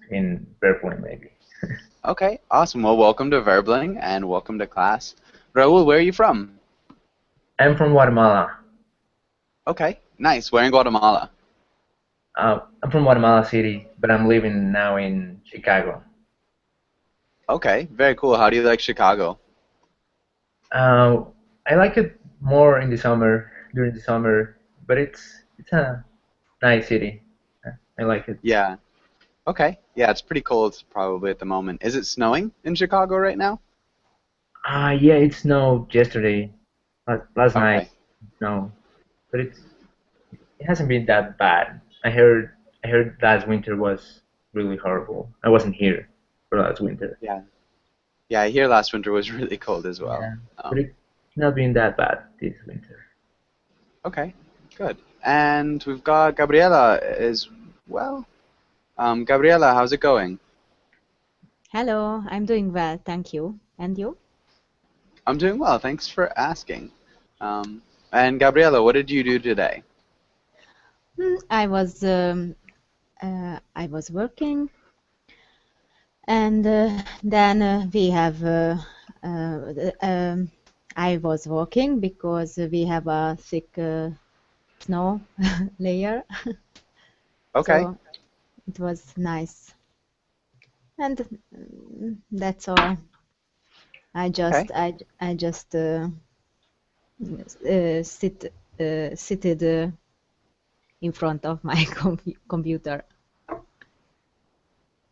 in Berkeley, maybe. Okay, awesome. Well, welcome to Verbling and welcome to class. Raul, where are you from? I'm from Guatemala. Okay, nice. Where in Guatemala? I'm from Guatemala City, but I'm living now in Chicago. Okay, very cool. How do you like Chicago? Uh, I like it more in the summer, during the summer, but it's a nice city. I like it. Yeah. Okay. Yeah, it's pretty cold probably at the moment. Is it snowing in Chicago right now? Yeah, it snowed yesterday, last night. Okay. No, but it hasn't been that bad. I heard last winter was really horrible. I wasn't here for last winter. Yeah. Yeah, I hear last winter was really cold as well. Yeah, but Um, it's not been that bad this winter. okay, good. And we've got Gabriela as well. Gabriela, how's it going? Hello, I'm doing well, thank you. And you? I'm doing well. Thanks for asking. Um, and Gabriela, what did you do today? I was working, and then we have. I was walking because we have a thick snow layer, Okay. so it was nice. And that's all. I Okay. just I just seated in front of my computer.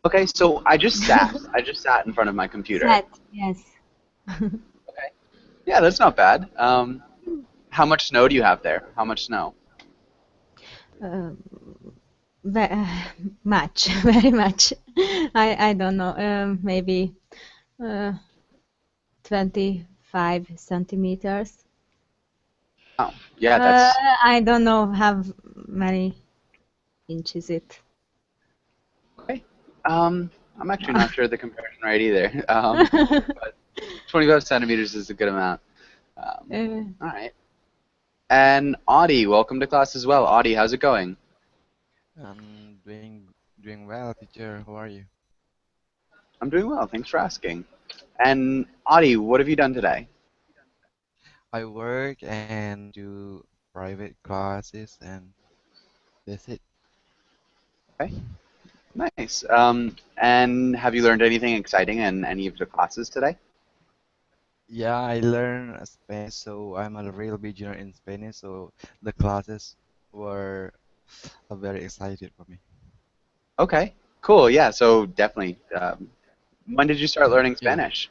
Okay, so I just sat. I just sat in front of my computer. Set, yes. Okay. Yeah, that's not bad. How much snow do you have there? How much snow? Uh, much, very much. I don't know. Maybe uh, 25 centimeters. Oh, yeah, Uh, that's I don't know how many inches it. okay. I'm actually not sure of the comparison right either. But 25 centimeters is a good amount. Uh, All right. And Audie, welcome to class as well. Audie, how's it going? I'm doing well, teacher. How are you? I'm doing well. Thanks for asking. And Audie, what have you done today? I work and do private classes, and that's it. Okay, nice. And have you learned anything exciting in any of the classes today? Yeah, I learn Spanish, so I'm a real beginner in Spanish, so the classes were very excited for me. Okay, cool. Yeah, so definitely. When did you start learning Yeah, Spanish?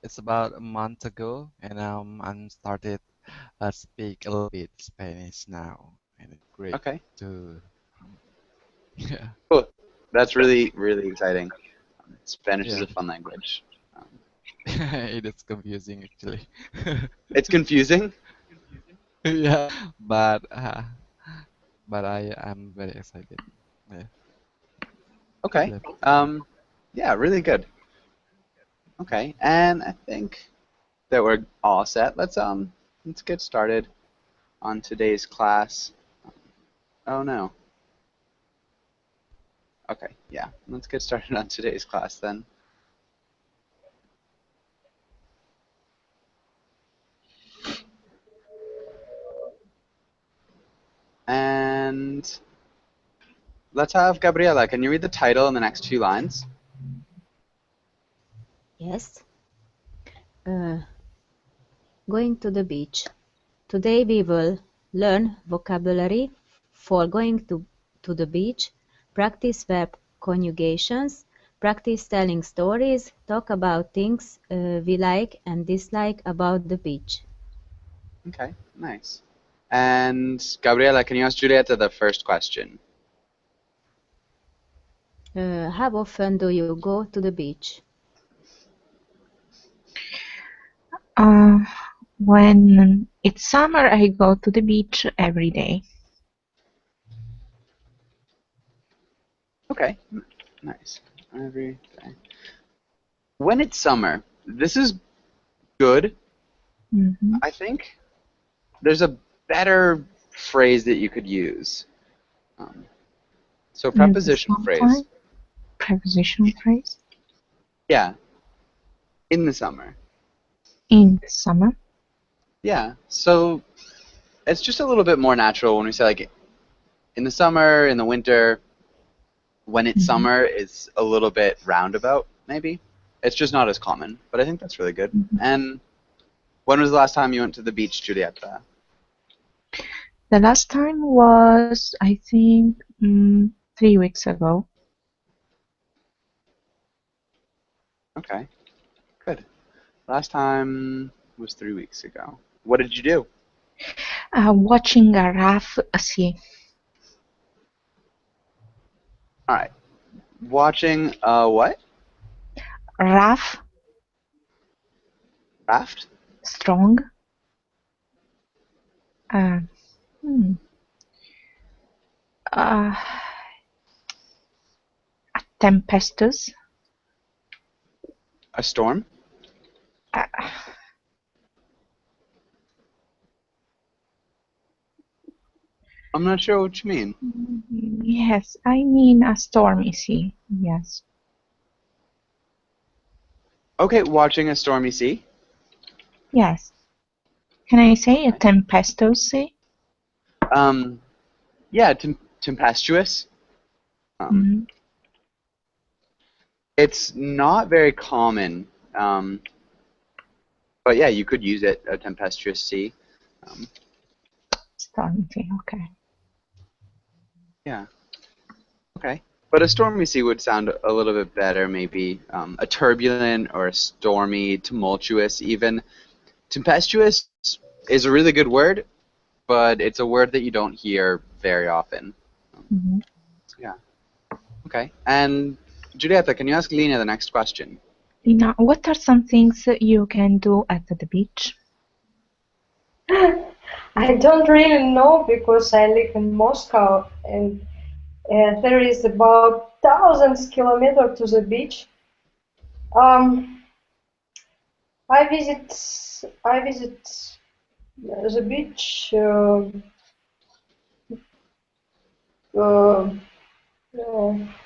it's about a month ago, and I'm started speak a little bit Spanish now, and it's great Okay, to yeah, cool. That's really, really exciting. Spanish is yeah. a fun language. Um, It is confusing actually. it's confusing. Yeah, but I am very excited. Yeah, Okay. yeah. Yeah, really good. Okay, and I think that we're all set. Let's get started on today's class. Oh no. Okay, yeah. Let's get started on today's class then. And let's have Gabriela. Can you read the title in the next few lines? yes. Uh, Going to the beach. Today we will learn vocabulary for going to the beach, practice verb conjugations, practice telling stories, talk about things we like and dislike about the beach. Okay, nice. And Gabriela, can you ask Julieta the first question? How often do you go to the beach? Uh, when it's summer, I go to the beach every day. Okay, nice. Every day. When it's summer, this is good, Hmm. I think. There's a better phrase that you could use. Um, So In the prepositional phrase. summertime? Prepositional phrase? Yeah. In the summer. In the summer? Yeah. So it's just a little bit more natural when we say like in the summer, in the winter. When it's Mhm. summer, it's a little bit roundabout, maybe. It's just not as common, but I think that's really good. Mhm. And when was the last time you went to the beach, Julieta? The last time was, I think, 3 weeks ago. Okay, good. Last time was 3 weeks ago. What did you do? Watching a RAF sea. All right. Watching what? RAF, Raft? strong. Uh, hmm, uh, tempestuous. A storm? Uh, I'm not sure what you mean. yes, I mean a stormy sea. Yes. Okay, watching a stormy sea. Yes. Can I say a tempestuous sea? Um, yeah, tempestuous. Um, Mhm. it's not very common. But yeah, you could use it, a tempestuous sea. Um, Stormy sea, okay. yeah. Okay. But a stormy sea would sound a little bit better, maybe a turbulent or a stormy, tumultuous even. Tempestuous is a really good word, but it's a word that you don't hear very often. Mhm. Yeah. Okay. And Julieta, can you ask Lena the next question? Lina, what are some things that you can do at the beach? I don't really know because I live in Moscow and there is about thousands kilometers to the beach. Um, I visit the beach uh,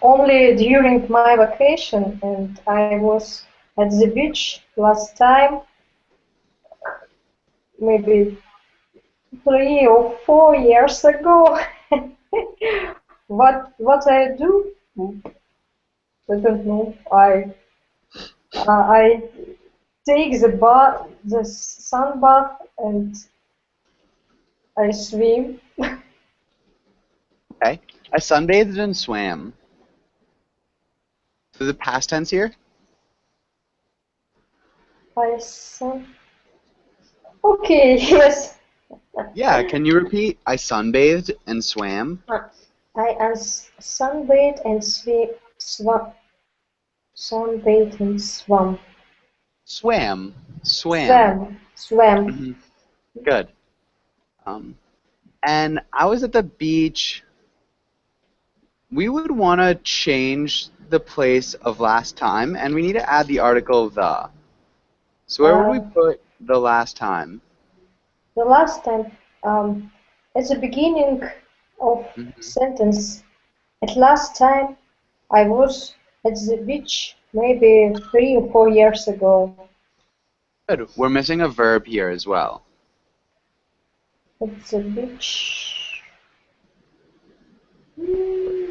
only during my vacation, and I was at the beach last time, maybe 3 or 4 years ago. What I do? I don't know. I take the sun bath, and I swim. Okay. I sunbathed and swam. So the past tense here? I sun. Okay, yes. Yeah. Can you repeat? I sunbathed and swam. I sunbathe and sunbathe and swam. Swam. Swam. Swam. Hmm. Good. Um, and I was at the beach. We would want to change the place of last time, and we need to add the article the. So where would we Uh, put the last time? the last time, at the beginning of Hmm. sentence, at last time I was at the beach maybe 3 or 4 years ago. Good. We're missing a verb here as well. At the beach. Hmm,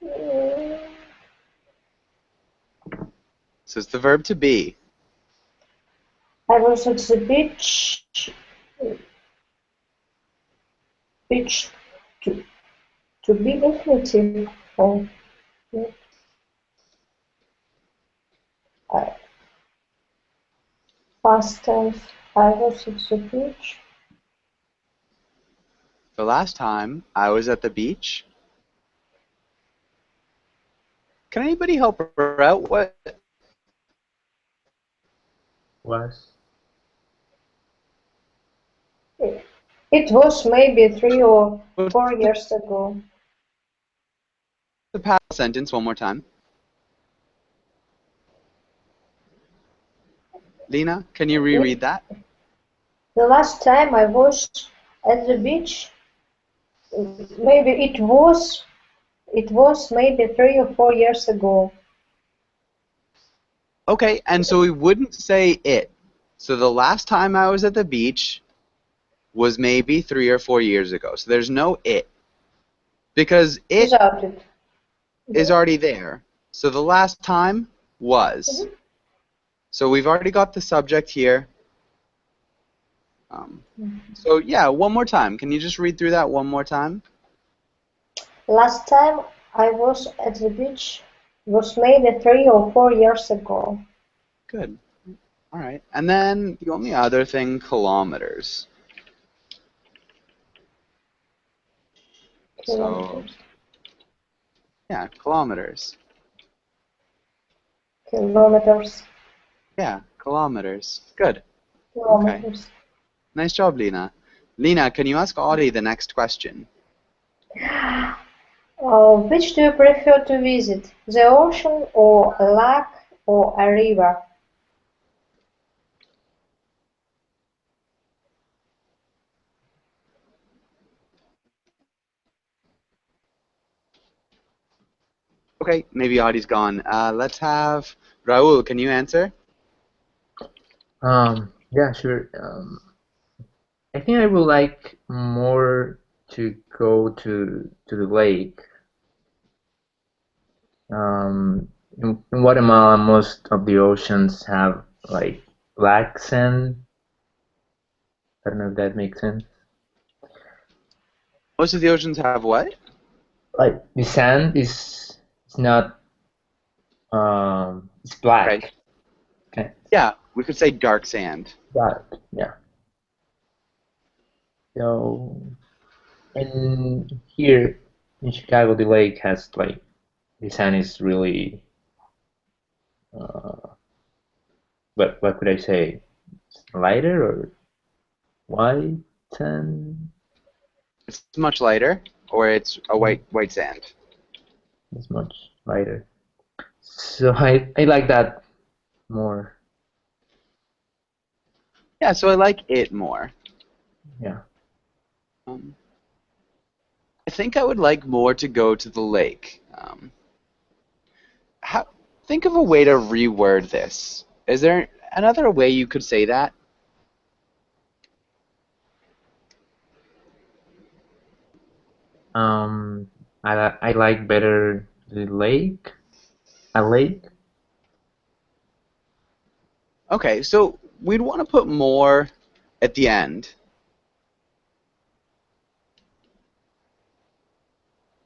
uh, So it's the verb to be. I was at the beach to, to be infinitive. Oh, uh, past tense. I was at the beach. The last time I was at the beach. Can anybody help her out? What? Was. It was maybe three or What's 4 years ago. the past sentence one more time? Lena, can you reread that? The last time I was at the beach. Maybe it was maybe 3 or 4 years ago. Okay, and so we wouldn't say it. So the last time I was at the beach was maybe 3 or 4 years ago. So there's no it. Because it Without it. is already there. So the last time was. So we've already got the subject here. So yeah, one more time. Can you just read through that one more time? Last time I was at the beach was maybe 3 or 4 years ago. Good. All right. And then the only other thing, kilometers. So, Kilometers. yeah, kilometers. Kilometers. Yeah, kilometers. Good. Kilometers. Nice job, Lena. Lena, can you ask Audie the next question? Which do you prefer to visit? The ocean or a lake or a river? Okay, maybe Audie's gone. Let's have Raul. Can you answer? Yeah, sure. I think I would like more to go to the lake. In Guatemala, most of the oceans have like black sand. I don't know if that makes sense. Most of the oceans have what? Like the sand is not it's black. Right. Okay. Yeah, we could say dark sand. Black, yeah. So, and here in Chicago, the lake has like the sand is really what could I say? It's lighter or white sand? It's much lighter, or it's a white sand. It's much lighter. So I like that more. Yeah, so I like it more. Yeah. I think I would like more to go to the lake. Think of a way to reword this. Is there another way you could say that? I like better the lake. A lake. Okay, so we'd want to put more at the end.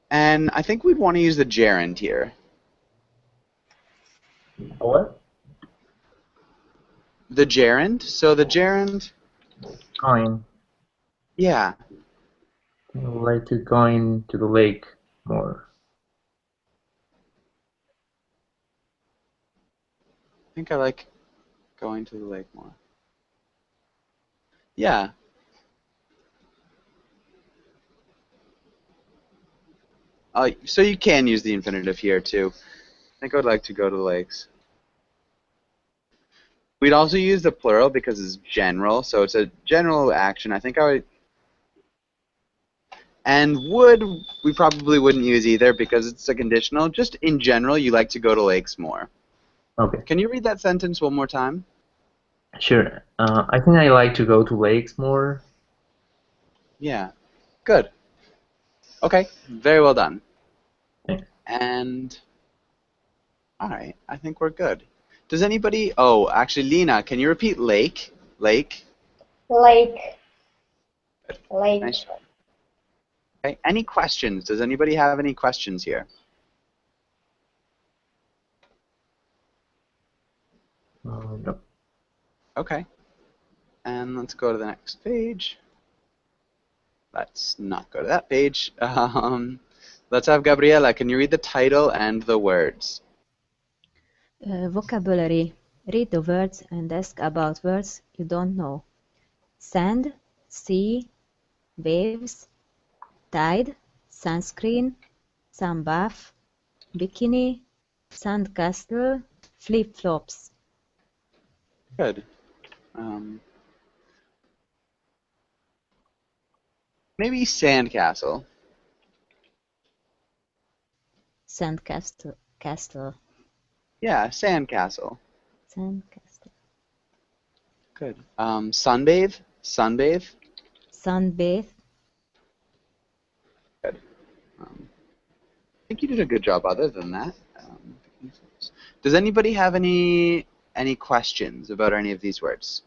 And I think we'd want to use the gerund here. A what? The gerund. So the gerund, Going. yeah. I would like to going to the lake more. I think I like going to the lake more. Yeah. So you can use the infinitive here too. I think I would like to go to the lakes. We'd also use the plural because it's general, so it's a general action. I think I would. And would, we probably wouldn't use either because it's a conditional. Just in general, you like to go to lakes more. Okay. Can you read that sentence one more time? Sure. I think I like to go to lakes more. Yeah. Good. Okay. Very well done. Thanks. And all right, I think we're good. Does anybody? Oh, actually, Lena, can you repeat lake? Lake. Lake. Lake. Nice job. Okay. Any questions? Does anybody have any questions here? No. Okay. And let's go to the next page. Let's not go to that page. Let's have Gabriela. Can you read the title and the words? Vocabulary. Read the words and ask about words you don't know. Sand, sea, waves, tide, sunscreen, sunbath, bikini, sandcastle, flip-flops. Good. Maybe sandcastle. Sandcastle. Castle. Yeah, sandcastle. Sandcastle. Good. Sunbathe. Sunbathe. Sunbathe. Good. I think you did a good job. Other than that, does anybody have any questions about any of these words?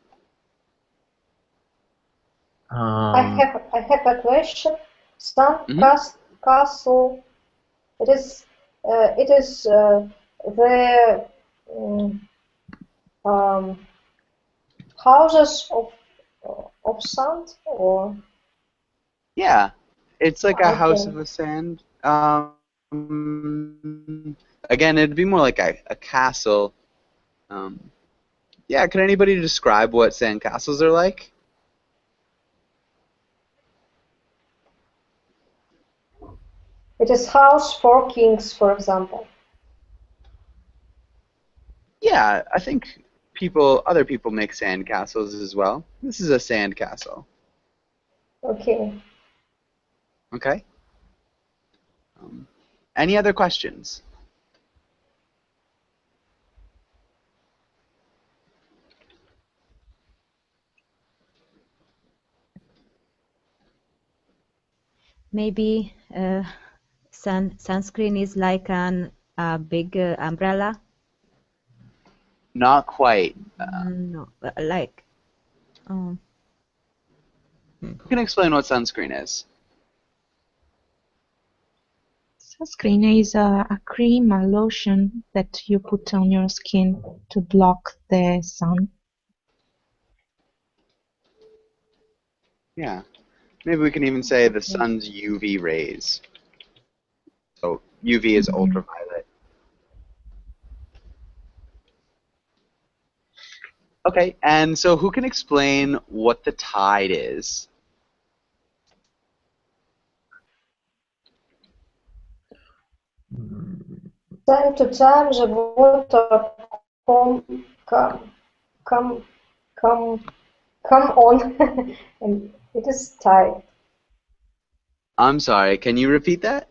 I have a question. Mhm. Castle. It is the um, houses of sand, or Yeah, it's like a house okay. of sand. Again, it'd be more like a castle. Yeah, can anybody describe what sandcastles are like? It is house for kings, for example. Yeah, I think other people make sandcastles as well. This is a sandcastle. Okay. Okay. Any other questions? Maybe sunscreen is like a big umbrella. Not quite. No, like. Um, Who can explain what sunscreen is? Sunscreen is a cream, a lotion that you put on your skin to block the sun. Yeah. Maybe we can even say the sun's UV rays. So UV is ultraviolet. Okay, and so who can explain what the tide is? Time to time, the water come come come come come on, and it is tide. I'm sorry, can you repeat that?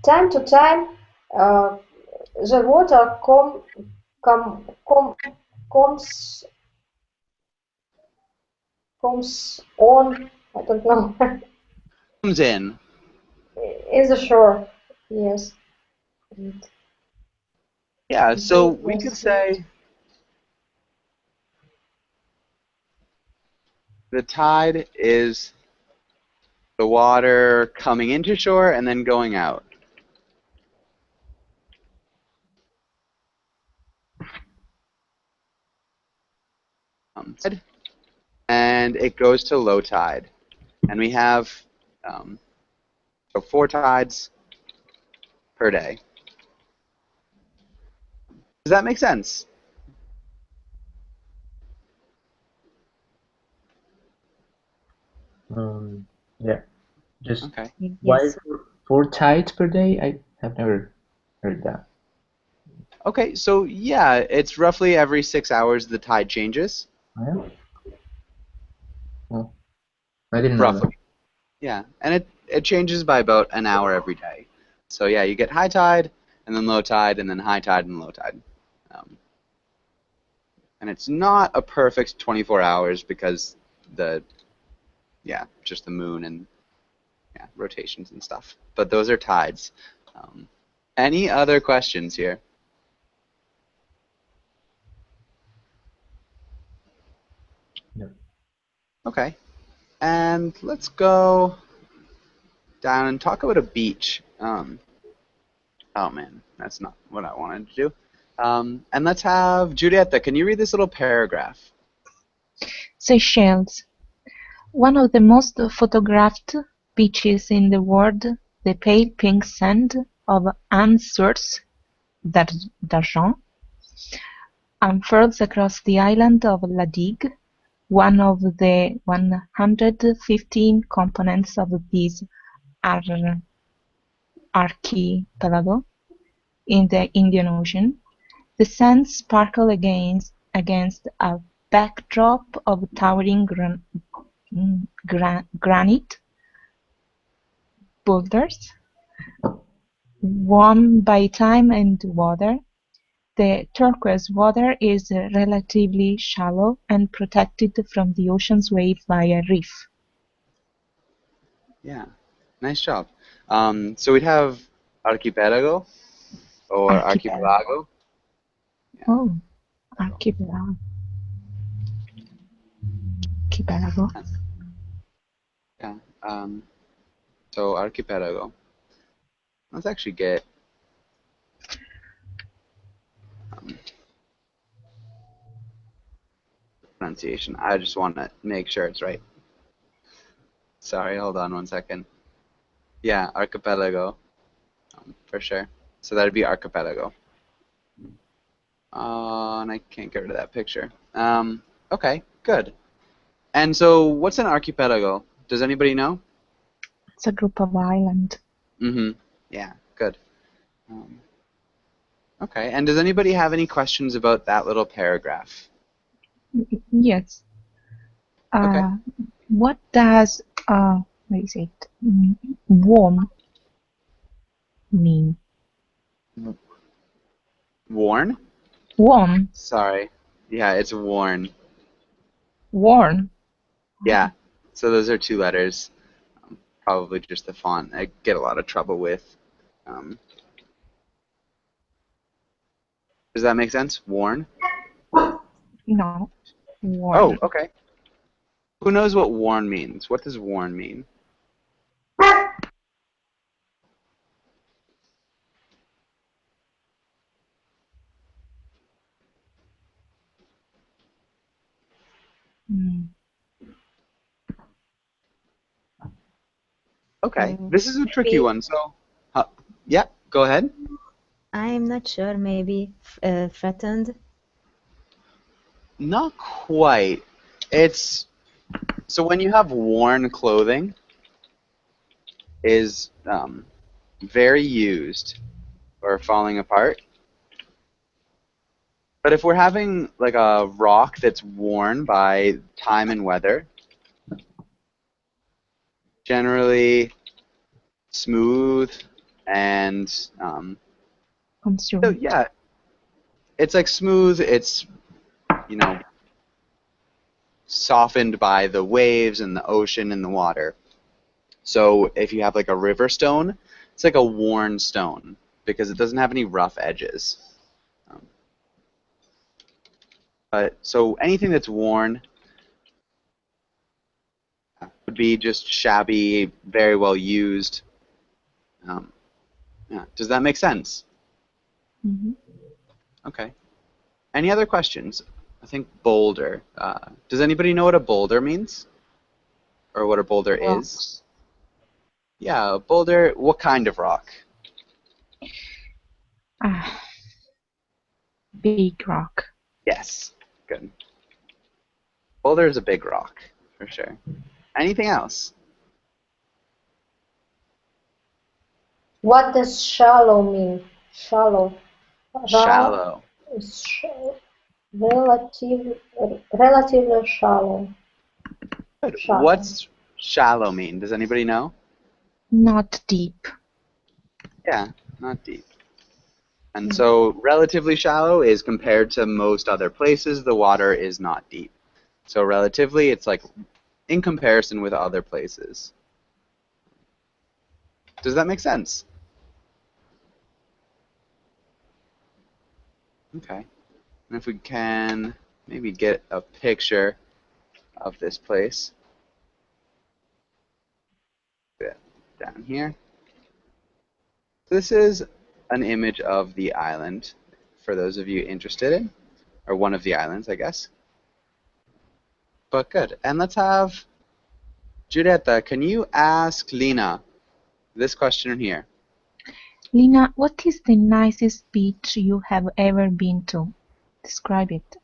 Time to time, the water comes comes on. I don't know. Comes in. In the shore, yes. Yeah, so we could Was say the tide is the water coming into shore and then going out. And it goes to low tide. And we have so 4 tides per day. Does that make sense? Yeah. Just Okay. why yes. 4 tides per day? I have never heard that. Okay, so yeah, it's roughly every 6 hours the tide changes. Oh, yeah? Well, I didn't know that. Roughly. Yeah, and it changes by about an hour every day. So yeah, you get high tide, and then low tide, and then high tide and low tide. And it's not a perfect 24 hours because just the moon and rotations and stuff. But those are tides. Any other questions here? No. Okay, and let's go down and talk about a beach. Oh man, that's not what I wanted to do. And let's have Julieta. Can you read this little paragraph? Seychelles, one of the most photographed beaches in the world, the pale pink sand of Anne-Source d'Argent unfurls across the island of La Digue, one of the 115 components of this archipelago in the Indian Ocean. The sands sparkle against a backdrop of towering granite boulders, warm by time and water. The turquoise water is relatively shallow and protected from the ocean's waves by a reef. Yeah, nice job. So we'd have archipelago or archipelago. Oh, archipelago. Archipelago. Yeah. So archipelago. Let's actually get pronunciation. I just want to make sure it's right. Sorry, hold on one second. Yeah, archipelago, for sure. So that'd be archipelago. And I can't get rid of that picture. Okay, good. And so what's an archipelago? Does anybody know? It's a group of islands. Mm-hmm. Yeah, good. Okay, and does anybody have any questions about that little paragraph? Yes. Okay. What does what is it? Warm mean? Worn? Warm. Sorry. Yeah, it's worn. Worn. Yeah. So those are two letters. Probably just the font I get a lot of trouble with. Does that make sense? Worn? No. Worn. Oh, okay. Who knows what worn means? What does worn mean? Okay, this is a tricky one. So, yeah, go ahead. I'm not sure, maybe threatened. Not quite. It's so when you have worn clothing is very used or falling apart. But if we're having like a rock that's worn by time and weather, generally smooth and so Consumed. yeah, it's like smooth. It's softened by the waves and the ocean and the water. So if you have like a river stone, it's like a worn stone because it doesn't have any rough edges. But so anything that's worn would be just shabby, very well used. Yeah. Does that make sense? Mm-hmm. Okay. Any other questions? I think boulder. Does anybody know what a boulder means? Or what a boulder is? Yeah, a boulder. What kind of rock? Big rock. Yes. Good. Boulder is a big rock, for sure. Anything else? What does shallow mean? Shallow. Shallow. Relatively shallow. Good. Shallow. What's shallow mean? Does anybody know? Not deep. Yeah, not deep. And so relatively shallow is compared to most other places, the water is not deep. So relatively, it's like in comparison with other places. Does that make sense? Okay. And if we can maybe get a picture of this place. Down here. This is an image of the island, for those of you interested in, or one of the islands, I guess. But good. And let's have Giulietta, can you ask Lina this question here? Lina, what is the nicest beach you have ever been to? Describe it.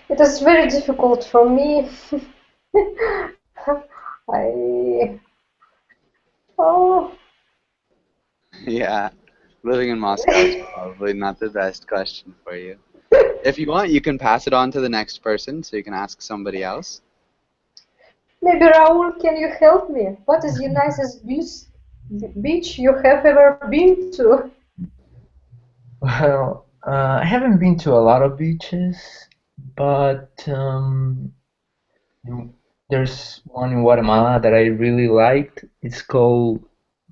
It is very difficult for me. Yeah, living in Moscow is probably not the best question for you. If you want, you can pass it on to the next person, so you can ask somebody else. Maybe Raul, can you help me? What is the nicest beach you have ever been to? Well, I haven't been to a lot of beaches, but there's one in Guatemala that I really liked. It's called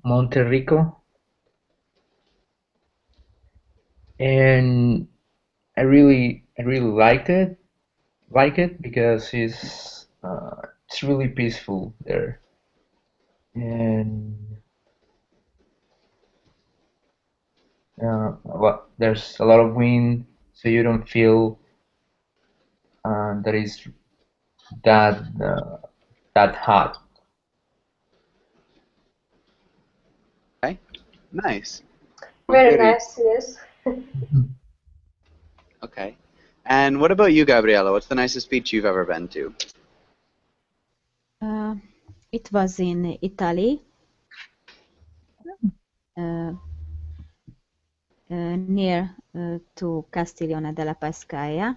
Monte Rico, and I really like it because it's really peaceful there, and there's a lot of wind, so you don't feel that is that that hot. Okay, nice. Very Monterrey. nice, yes. Okay. And what about you, Gabriela? What's the nicest beach you've ever been to? Uh, it was in Italy, uh, near to Castiglione della Pescaia.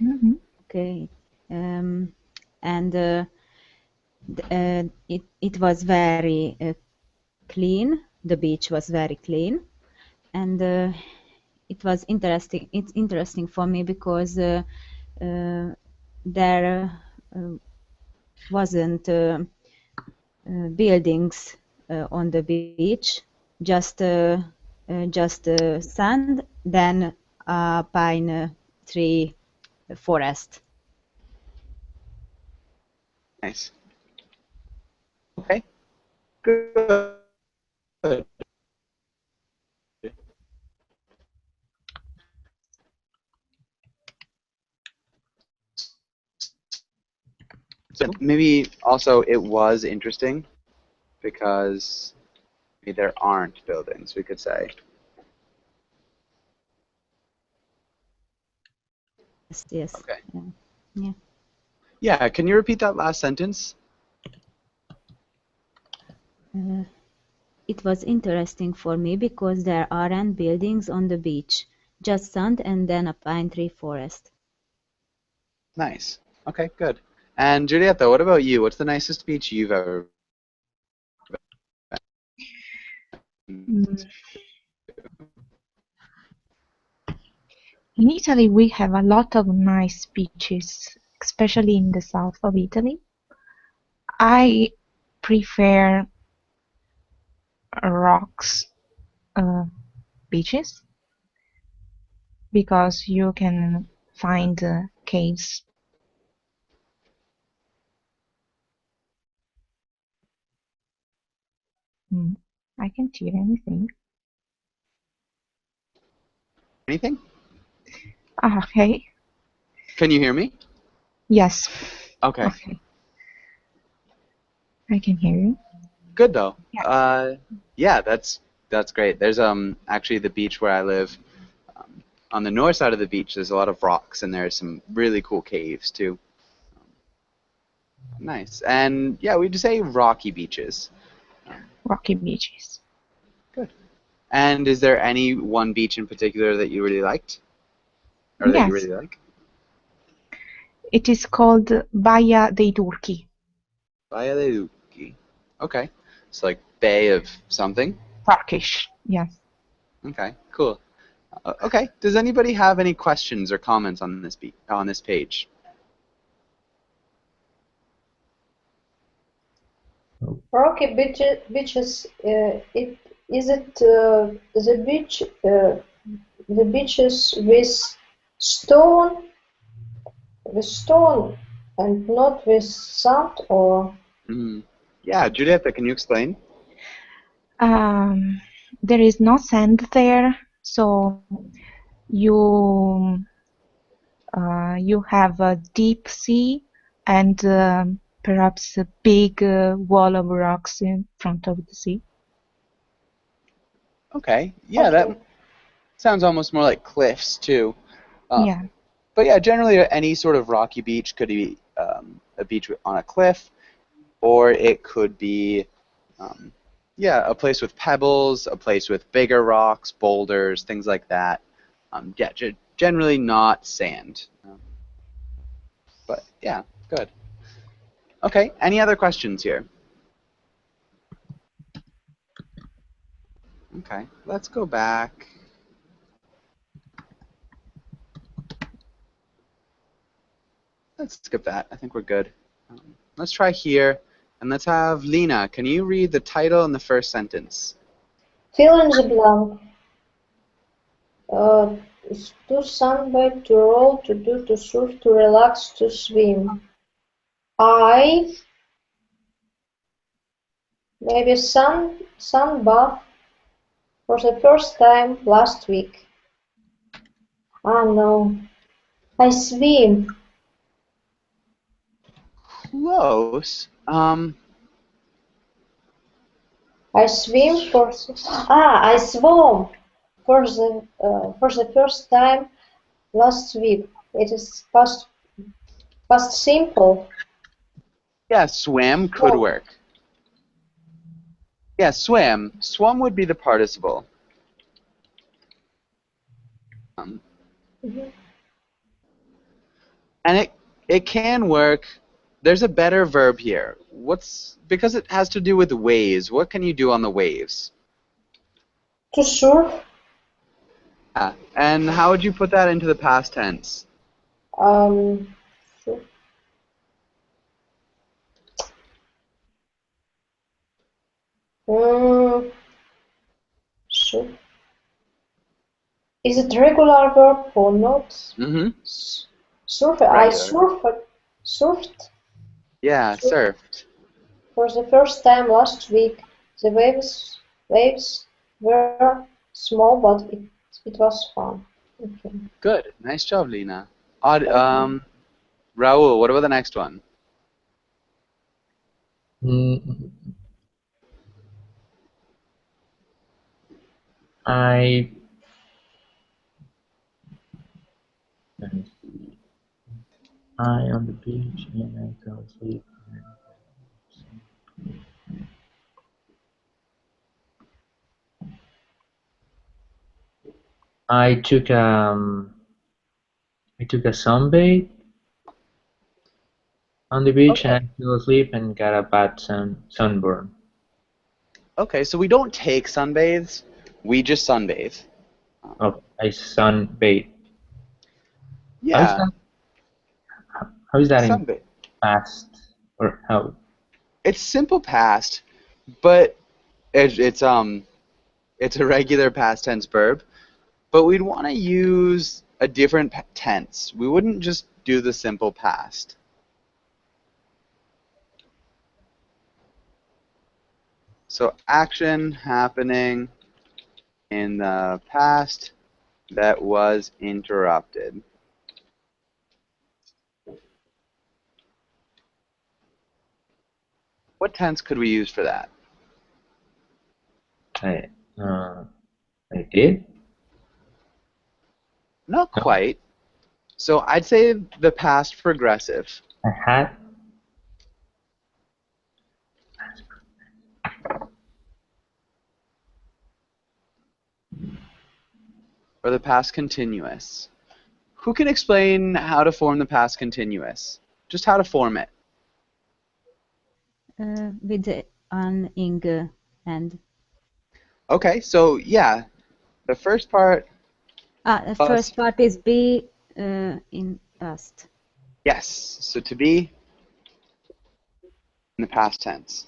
Mhm. Okay, and it was very clean. The beach was very clean, and it was interesting. It's interesting for me because there wasn't buildings on the beach, just sand, then a pine tree forest. Nice. Okay, good. So maybe also it was interesting because maybe there aren't buildings, we could say. Yes, yes. Okay. Yeah. Yeah, can you repeat that last sentence? It was interesting for me because there aren't buildings on the beach, just sand and then a pine tree forest. Nice. Okay, good. And Julieta, what about you? What's the nicest beach you've ever been Mm. In Italy, we have a lot of nice beaches, especially in the south of Italy. I prefer rocks beaches because you can find caves. I can't hear anything. anything? Okay. Can you hear me? Yes. Okay. Okay. I can hear you. Good though. Yeah. Yeah, that's great. There's actually the beach where I live. On the north side of the beach, there's a lot of rocks, and there's some really cool caves too. Nice. And yeah, we'd say rocky beaches. Rocky beaches. Good. And is there any one beach in particular that you really liked, or that you Yes. really like? It is called Baia dei Turchi. Baia de Duque. Okay. It's like Bay of something. Turkish. Yes. Okay. Cool. Okay. Does anybody have any questions or comments on this page? Rocky beaches. The beach? The beaches with stone, and not with sand, or Yeah, Julieta, can you explain? There is no sand there, so you you have a deep sea and perhaps a big wall of rocks in front of the sea. Okay. Yeah, that okay. sounds almost more like cliffs too. Yeah. But yeah, generally any sort of rocky beach could be a beach on a cliff, or it could be Yeah, a place with pebbles, a place with bigger rocks, boulders, things like that. Yeah, generally not sand. But yeah, good. Okay, any other questions here? Okay, let's go back. Let's skip that. I think we're good. Let's try here, and let's have Lena. Can you read the title and the first sentence? Fill in the blank. To sunbathe, to roll, to do, to surf, to relax, to swim. I maybe sunbath for the first time last week. Ah no, I swim. Close. I swim for I swam for the first time last week. It is past simple. Yeah, swam could Swam. work. Yeah, swam. Swam would be the participle. Mhm. And it can work. There's a better verb here. Because it has to do with waves. What can you do on the waves? To surf. Yeah. And how would you put that into the past tense? Um, surf. Mm, surf. Is it regular verb or not? Mm-hmm. Surf. I Regular. surfed Yeah, surfed. for the first time last week. The waves were small, but it was fun. Okay. Good. Nice job, Lena. Thank you. Raul, what about the next one? Mm, I let me see. I on the beach and I fell asleep. I took I took a sunbathe on the beach and Okay. I fell asleep and got a bad sunburn. Okay, so we don't take sunbathes. We just sunbathe. Oh, I sunbathe. How is Yeah, that? How is that in sunbathe. past or how? It's simple past, but it's a regular past tense verb. But we'd want to use a different tense. We wouldn't just do the simple past. So action happening in the past that was interrupted. What tense could we use for that? I uh, I did. Not No, quite. So I'd say the past progressive. I had. Or the past continuous. Who can explain how to form the past continuous? Just how to form it. With an ing end. Okay, so yeah, the first part The plus first part is be in past. yes. So to be in the past tense.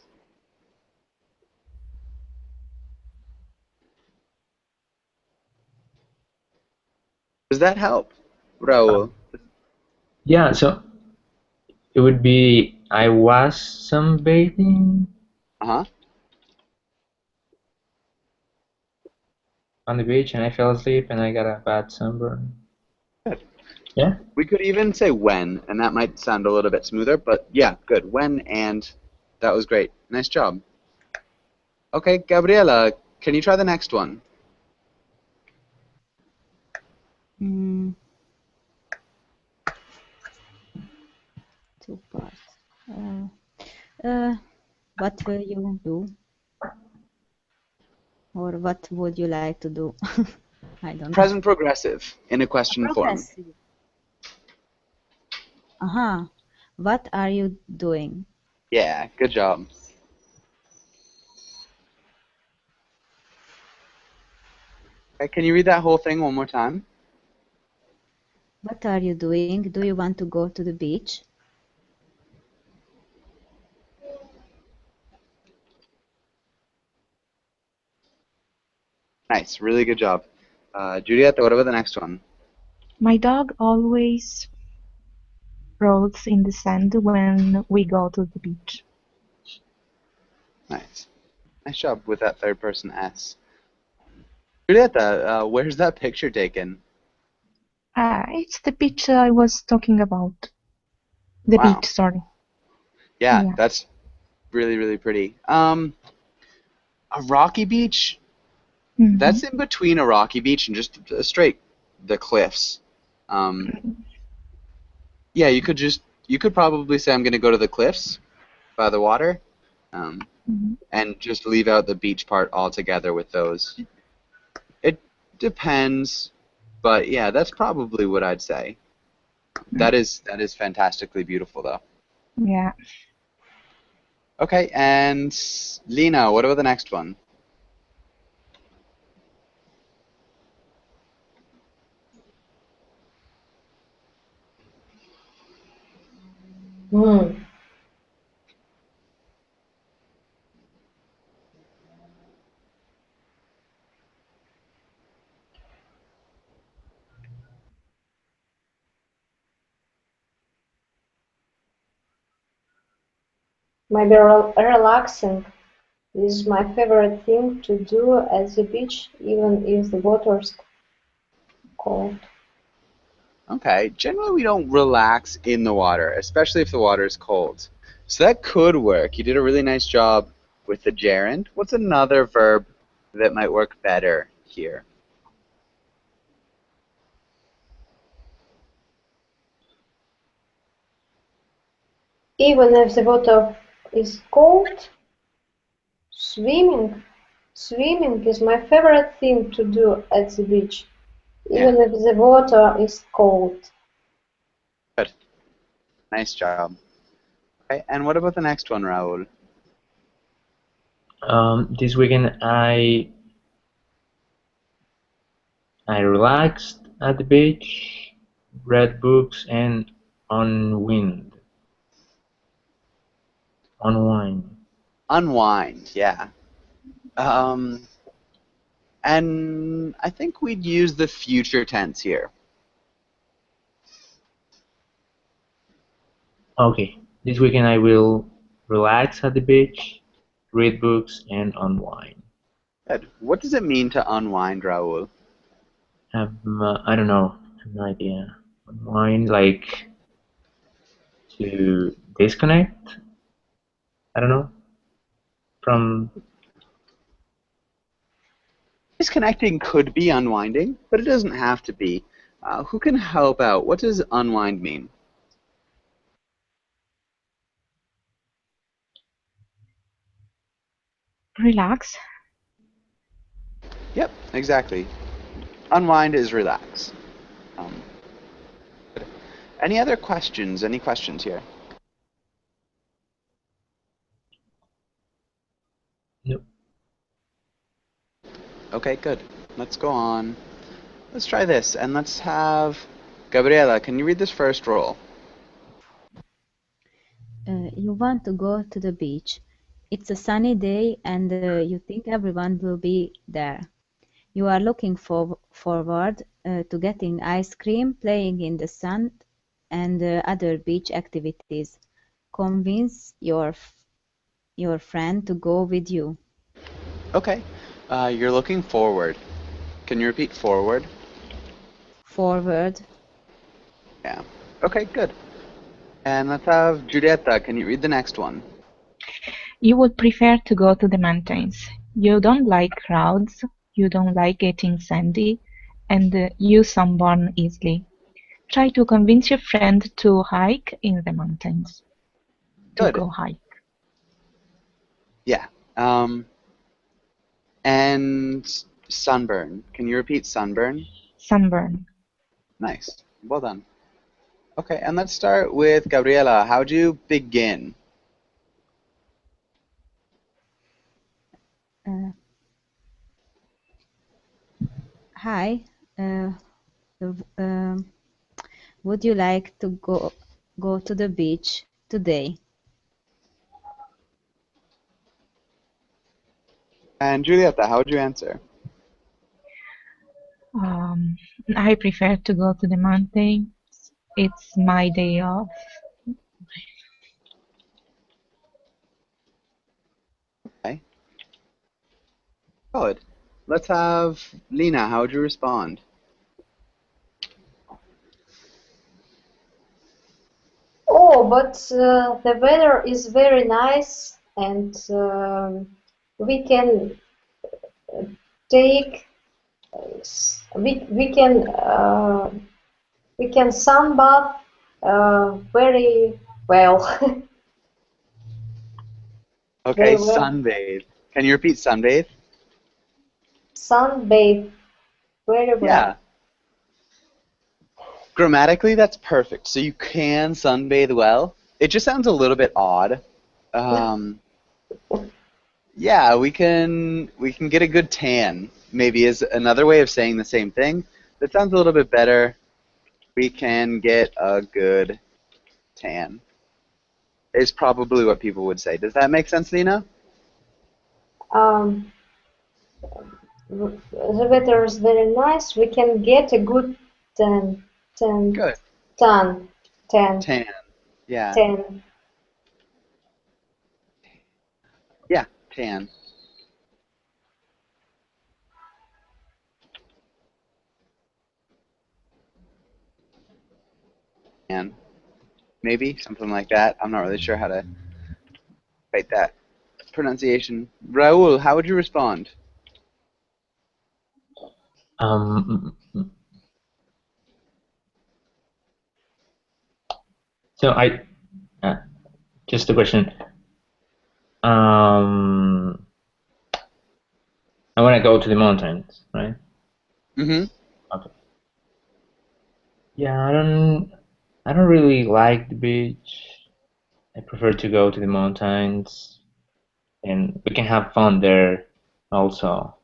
Does that help, Raul? Yeah, so it would be I was sunbathing Uh-huh. on the beach and I fell asleep and I got a bad sunburn. Good. Yeah. We could even say when, and that might sound a little bit smoother, but yeah, good. When and that was great. Nice job. Okay, Gabriela, can you try the next one? Mm, two parts. What will you do? Or what would you like to do? I don't know. Present progressive in a question form. Progressive. What are you doing? Yeah, good job. Okay, can you read that whole thing one more time? What are you doing? Do you want to go to the beach? Nice, really good job. Julieta, what about the next one? My dog always rolls in the sand when we go to the beach. Nice. Nice job with that third person S. Julieta, where's that picture taken? It's the beach I was talking about. The Wow. beach, sorry. Yeah, Yeah. that's really, really pretty. A rocky beach? Mhm. That's in between a rocky beach and just straight the cliffs. Yeah, you could probably say I'm gonna go to the cliffs by the water, Mhm. and just leave out the beach part altogether with those. It depends, but yeah, that's probably what I'd say. That is fantastically beautiful though. Yeah. Okay, and Lena, what about the next one? Hmm. Maybe relaxing is my favorite thing to do at the beach, even if the water's cold. Okay, generally we don't relax in the water, especially if the water is cold. So that could work. You did a really nice job with the gerund. What's another verb that might work better here? Even if the water is cold, swimming. Swimming is my favorite thing to do at the beach, even Yeah, if the water is cold. good. Nice job. Okay, and what about the next one, Raul? This weekend I relaxed at the beach, read books, and unwind. Unwind. Unwind, yeah. And I think we'd use the future tense here. Okay, this weekend I will relax at the beach, read books, and unwind. Good. What does it mean to unwind, Raul? I don't know, I have no idea. Unwind, like to disconnect. I don't know from. Disconnecting could be unwinding, but it doesn't have to be. Who can help out? What does unwind mean? Relax. Yep, exactly. Unwind is relax. Good. Any other questions? Any questions here? Nope. Okay, good. Let's go on. Let's try this, and let's have Gabriela. Can you read this first roll? You want to go to the beach. It's a sunny day and you think everyone will be there. You are looking forward to getting ice cream, playing in the sun, and other beach activities. Convince your friend to go with you. Okay. You're looking forward. Can you repeat forward? Forward. Yeah. Okay, good. And let's have Giulietta. Can you read the next one? You would prefer to go to the mountains. You don't like crowds, you don't like getting sandy, and you sunburn easily. Try to convince your friend to hike in the mountains. To Good. go hike. Yeah. And sunburn. Can you repeat sunburn? Sunburn. Nice. Well done. Okay, and let's start with Gabriela. How do you begin? Uh, Hi. W- um, would you like to go to the beach today? And Julieta, how would you answer? Um, I prefer to go to the mountains. It's my day off. Okay. Good. Let's have Lena. How would you respond? Oh, but the weather is very nice, and we can take we can sunbath very well, Okay, very well. sunbathe. Can you repeat sunbathe? Sunbathe very Yeah. well. Grammatically, that's perfect. So you can sunbathe well. It just sounds a little bit odd. Yeah, we can get a good tan. Maybe is another way of saying the same thing. That sounds a little bit better. We can get a good tan. Is probably what people would say. Does that make sense, Lena? Um, the weather is very nice. We can get a good tan, tan, Good. tan, tan, Tan. Yeah. tan. Yeah, tan. Tan. Maybe something like that. I'm not really sure how to write that pronunciation. Raul, how would you respond? Um, so uh, just a question. Um, I want to go to the mountains, right? Mm-hmm. Okay. Yeah, I don't really like the beach. I prefer to go to the mountains, and we can have fun there also.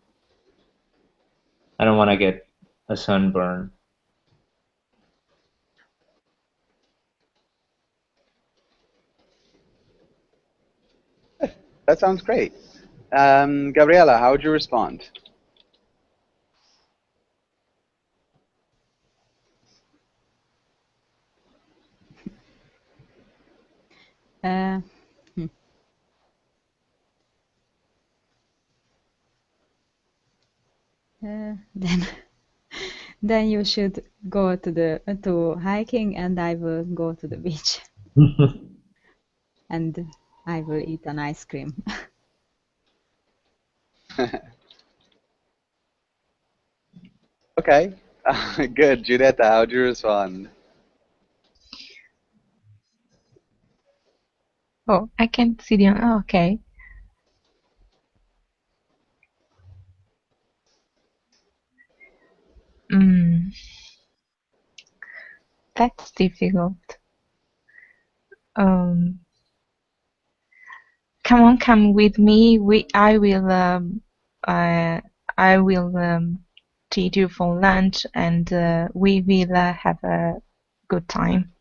I don't want to get a sunburn. That sounds great. Gabriela, how would you respond? Uh, hmm. Then then you should go to hiking, and I will go to the beach, and I will eat an ice cream. Okay. Good. Julieta, how would you respond? Oh, I can't see the. Oh, okay. Mm, that's difficult. Um, come on, come with me. Uh, I will treat you for lunch, and we will have a good time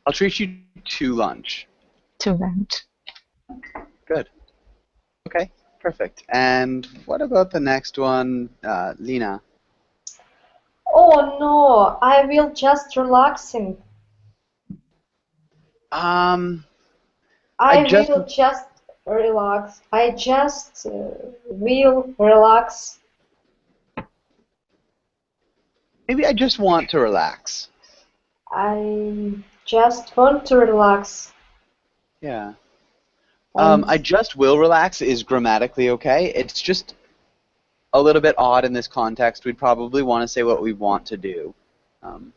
I'll treat you to lunch. to lunch. Good. Okay. Perfect. And what about the next one, Lena? Oh no, I will just relaxing. Um, I I just will just relax. I just will relax. maybe I just want to relax. I just want to relax. Yeah. And I just will relax is grammatically okay. It's just a little bit odd in this context. We'd probably want to say what we want to do. Um,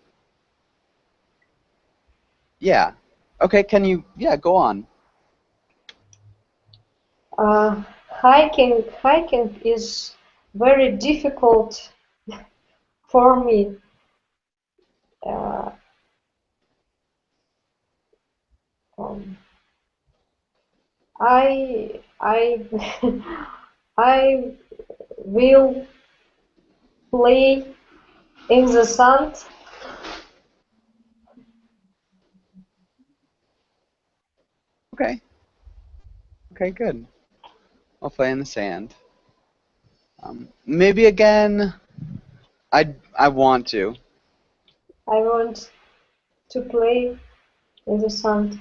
yeah. Okay, can you, yeah, go on. Hiking is very difficult for me. Uh, um, I I will play in the sand. Okay. Okay, good. I'll play in the sand. Maybe again. I want to. I want to play in the sand.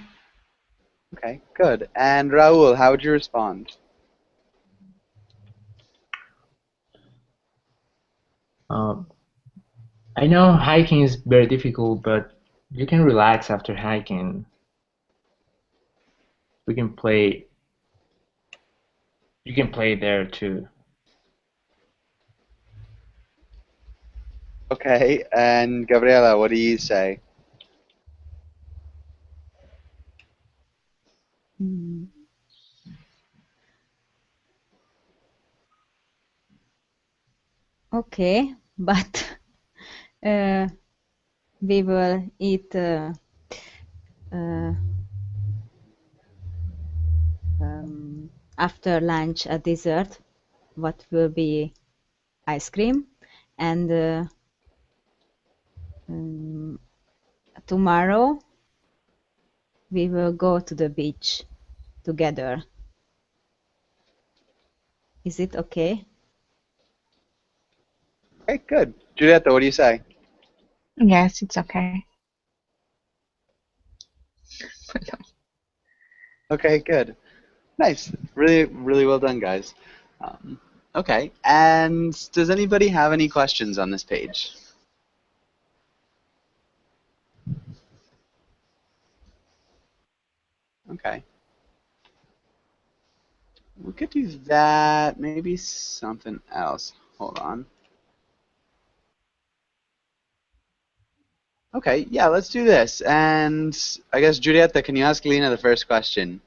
Okay, good. And Raul, how would you respond? Um, I know hiking is very difficult, but you can relax after hiking. We can play. You can play there too. Okay, and Gabriela, what do you say? Mm, okay, but we will eat uh, after lunch a dessert, what will be ice cream, and um, tomorrow we will go to the beach together. Is it okay? Okay, good. Giulietta, what do you say? Yes, it's okay. Okay, good. Nice. Really, really well done, guys. Okay, and does anybody have any questions on this page? Okay. We could do that. Maybe something else. Hold on. Okay, yeah, let's do this. And I guess, Giulietta, can you ask Lena the first question?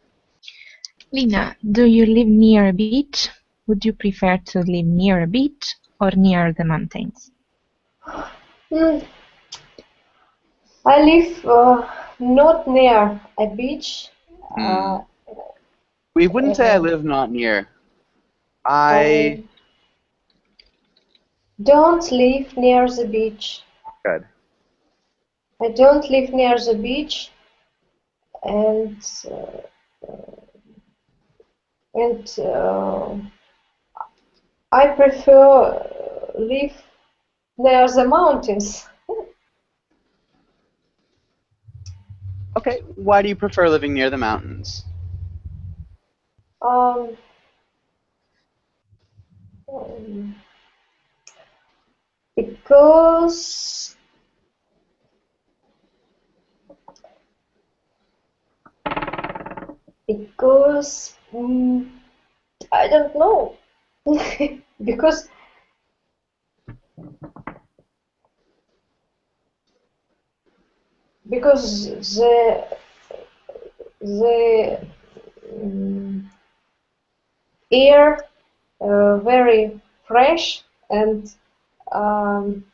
Lina, do you live near a beach? Would you prefer to live near a beach or near the mountains? Hmm, I live not near a beach. Hmm. Uh, We wouldn't say I uh, live not near. I I don't live near the beach. good. I don't live near the beach, and and I prefer live near the mountains. Okay, why do you prefer living near the mountains? Um, um, because because I don't know. because because the air very fresh, um,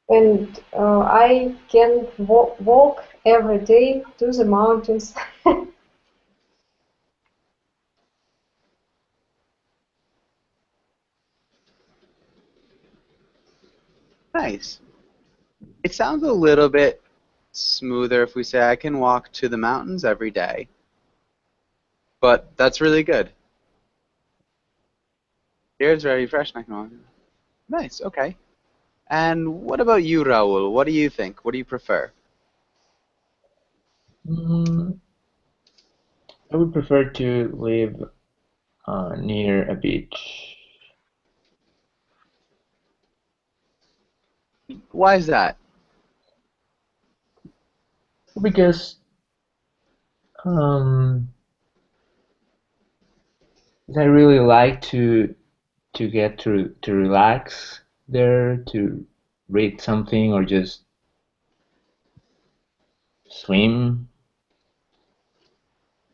and I can walk every day to the mountains. Nice. It sounds a little bit smoother if we say I can walk to the mountains every day. But that's really good. Air's very fresh and I can walk. Nice, okay. And what about you, Raul? What do you think? What do you prefer? Mm, I would prefer to live near a beach Why is that? because um, I really like to get to relax there, to read something or just swim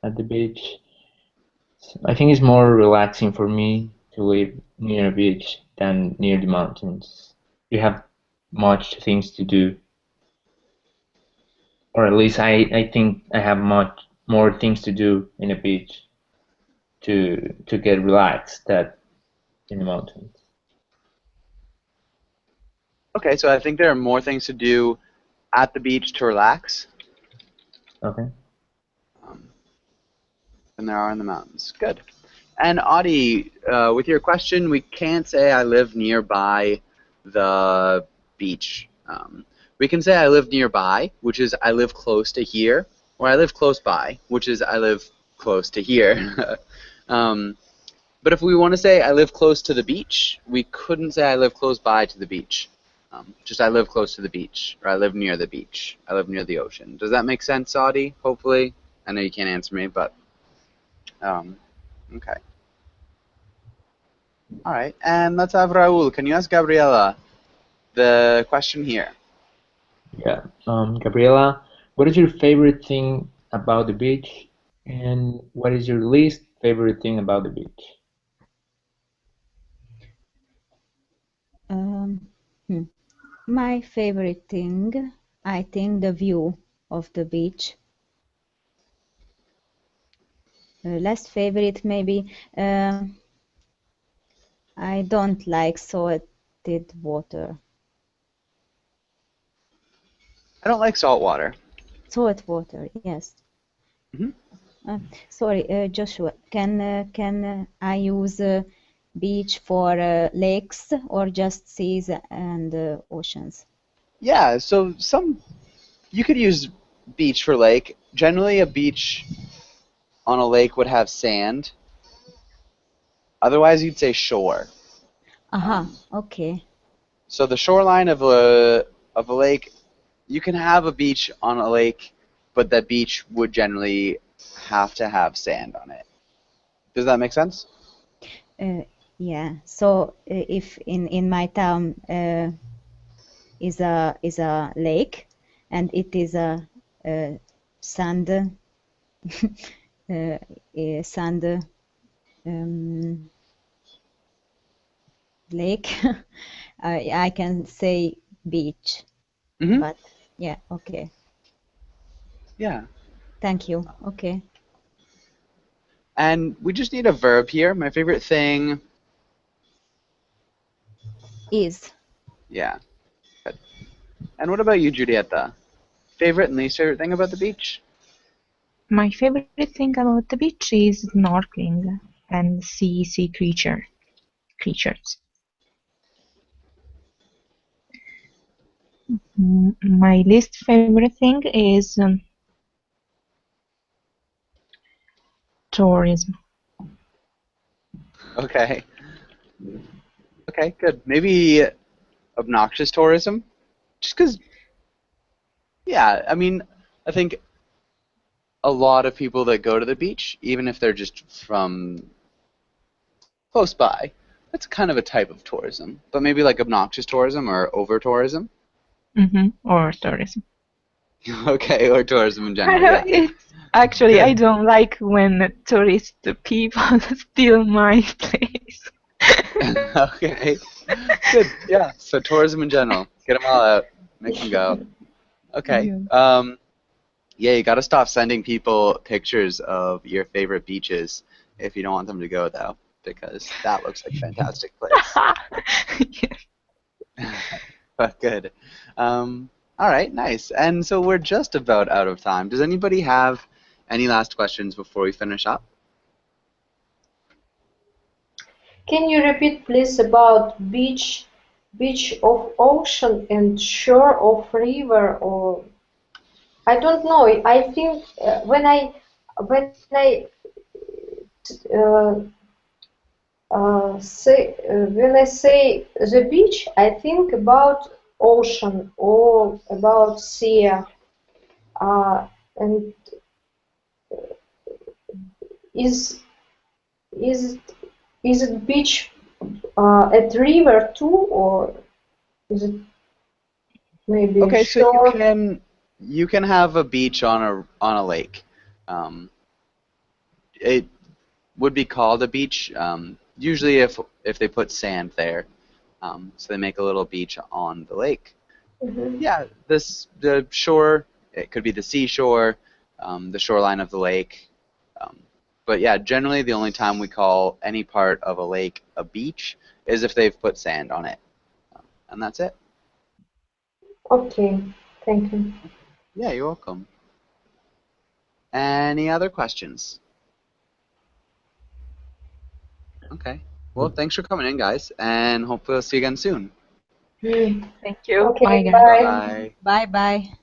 at the beach. I think it's more relaxing for me to live near a beach than near the mountains. You have much things to do, or at least I think I have much more things to do in a beach to get relaxed than in the mountains. Okay, so I think there are more things to do at the beach to relax Okay. than there are in the mountains. Good. And Audie, with your question, we can't say I live nearby the beach. We can say I live nearby, which is I live close to here, or I live close by, which is I live close to here. But if we want to say I live close to the beach, we couldn't say I live close by to the beach. Just I live close to the beach, or I live near the beach. I live near the ocean. Does that make sense, Audie? Hopefully. I know you can't answer me, but okay. All right, and let's have Raul. Can you ask Gabriela the question here? Yeah. Gabriela, what is your favorite thing about the beach, and what is your least favorite thing about the beach? My favorite thing, I think, the view of the beach. Less favorite, maybe. I don't like salted water. I don't like salt water. Salt water, yes. Mhm. Sorry, Joshua. Can I use beach for lakes or just seas and oceans? Yeah, so you could use beach for lake. Generally, a beach on a lake would have sand. Otherwise, you'd say shore. Okay. So the shoreline of a lake, you can have a beach on a lake, but that beach would generally have to have sand on it. Does that make sense? Yeah. So if in my town is a lake, and it is a sand sand lake, I can say beach. Mm-hmm. But yeah, okay. Yeah. Thank you. Okay. And we just need a verb here. My favorite thing. Is. Yeah. Good. And what about you, Julieta? Favorite and least favorite thing about the beach? My favorite thing about the beach is snorkeling and sea creatures. My least favorite thing is tourism. Okay. Okay, good. Maybe obnoxious tourism? Just because, yeah, I mean, I think a lot of people that go to the beach, even if they're just from close by, that's kind of a type of tourism. But maybe like obnoxious tourism or over tourism? Or tourism. Okay, or tourism in general, yeah. Actually, Good. I don't like when tourist people steal my place. Okay, good, yeah. So tourism in general, get them all out, make them go. Okay. Yeah, you gotta stop sending people pictures of your favorite beaches if you don't want them to go, though, because that looks like a fantastic place. But good. All right, nice. And so we're just about out of time. Does anybody have any last questions before we finish up? Can you repeat, please, about beach of ocean and shore of river? Or I don't know. I think when I when I say the beach, I think about ocean or about sea. And is is is it beach at river too, or is it maybe Okay, so you shore? can you can have a beach on a lake. Um, it would be called a beach. Usually, if they put sand there, so they make a little beach on the lake. Mhm. Yeah, the shore. It could be the seashore, the shoreline of the lake. Um, but yeah, generally the only time we call any part of a lake a beach is if they've put sand on it, and that's it. Okay, thank you. Yeah, you're welcome. Any other questions? Okay. Well, thanks for coming in, guys, and hopefully we'll see you again soon. Mm. Thank you. Okay, Bye, guys. bye. Bye. Bye bye.